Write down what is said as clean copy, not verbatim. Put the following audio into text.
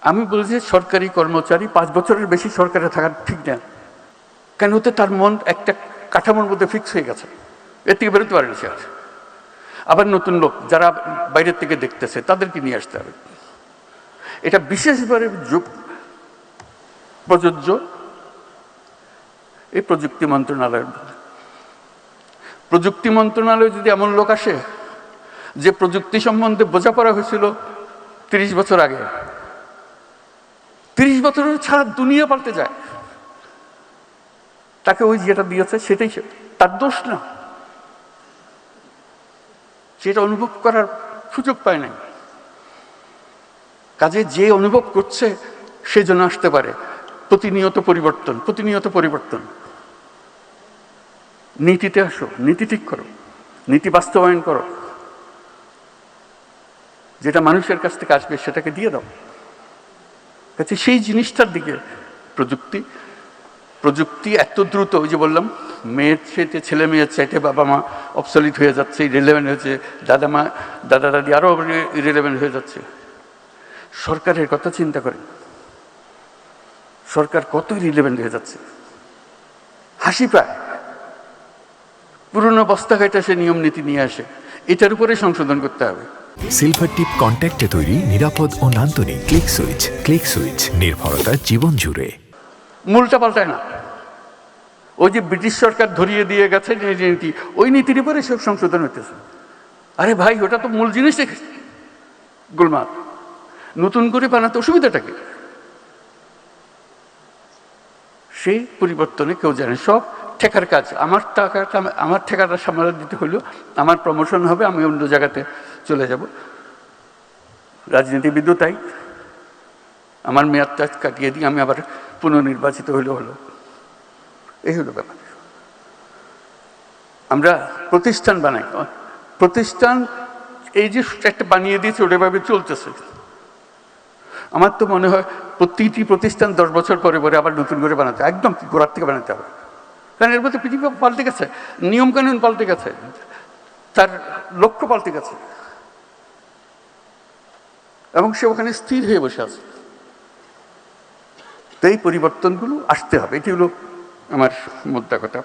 আমি বলছি সরকারি কর্মচারী 5 বছরের বেশি সরকারে থাকা ঠিক না, কেন হতে তার মন একটা কাঠামোর মধ্যে ফিক্স হয়ে গেছে, এর থেকে বেরোতে পারেন সে আর। আবার নতুন লোক যারা বাইরের থেকে দেখতেছে তাদেরকে নিয়ে আসতে হবে। এটা বিশেষভাবে প্রযোজ্য এই প্রযুক্তি মন্ত্রণালয়ের মধ্যে। প্রযুক্তি মন্ত্রণালয়ে যদি এমন লোক আসে যে প্রযুক্তি সম্বন্ধে বোঝাপড়া হয়েছিল 30 বছর আগে, 30 বছরের ছাড়া দুনিয়া পাল্টে যায়, তাকে ওই যেটা দিয়েছে সেটাই তার দোষ না, সেটা অনুভব করার সুযোগ পায় নাই। কাজে যে অনুভব করছে সে যেন আসতে পারে। প্রতিনিয়ত পরিবর্তন, প্রতিনিয়ত পরিবর্তন। নীতিতে আসো, নীতি ঠিক করো, নীতি বাস্তবায়ন করো, যেটা মানুষের কাছ থেকে আসবে সেটাকে দিয়ে দাও। কাজে সেই জিনিসটার দিকে প্রযুক্তি এত দ্রুত, ওই যে বললাম মেয়ের চাইতে ছেলে মেয়ের চাইতে বাবা মা অবসলিট হয়ে যাচ্ছে, ইরেলেভেন্ট হয়েছে, দাদা দাদি আরো ইরেলেভেন্ট হয়ে যাচ্ছে। সরকারের কথা চিন্তা করেন, সরকার কত ইরেলেভেন্ট হয়ে যাচ্ছে, হাসি পায়। পুরনো বস্তা কাটা সে নিয়ম নীতি নিয়ে আসে, এটার উপরে সংশোধন করতে হবে। সিলভার টিপ কন্ট্যাক্টে তৈরি নিরাপদ ও নান্দনিক ক্লিক সুইচ নির্ভরতা জীবন জুড়ে। মূলটা পাল্টায় না। ওই যে ব্রিটিশ সরকার ধরিয়ে দিয়ে গেছে নীতি, ওই নীতির উপরে সব সংশোধন হইতেছে। আরে ভাই, ওটা তো মূল জিনিস গোলমাল, নতুন করে বানাতে অসুবিধাটা কি? সেই পরিবর্তনে কেউ জানে, সব ঠেকার কাজ। আমার ঠেকাটা সামলা দিতে হলো, আমার প্রমোশন হবে, আমি অন্য জায়গাতে চলে যাব। রাজনীতিবিদও তাই, আমার মেয়াদটা কাটিয়ে দিয়ে আমি আবার পুনর্নির্বাচিত হলো। এই হলো ব্যাপার। আমরা প্রতিষ্ঠান বানাই, প্রতিষ্ঠান এই যে একটা বানিয়ে দিয়েছে ওটাভাবে চলতেছে। আমার তো মনে হয় প্রতিটি প্রতিষ্ঠান 10 বছর পরে পরে আবার নতুন করে বানাতে, একদম গোড়ার থেকে বানাতে হবে। কারণ এর মধ্যে পৃথিবী পাল্টে গেছে, নিয়মকানুন পাল্টে গেছে, তার লক্ষ্য পাল্টে গেছে, এবং সে ওখানে স্থির হয়ে বসে আছে। তো এই পরিবর্তনগুলো আসতে হবে, এটি হলো আমার মোদ্দা কথা।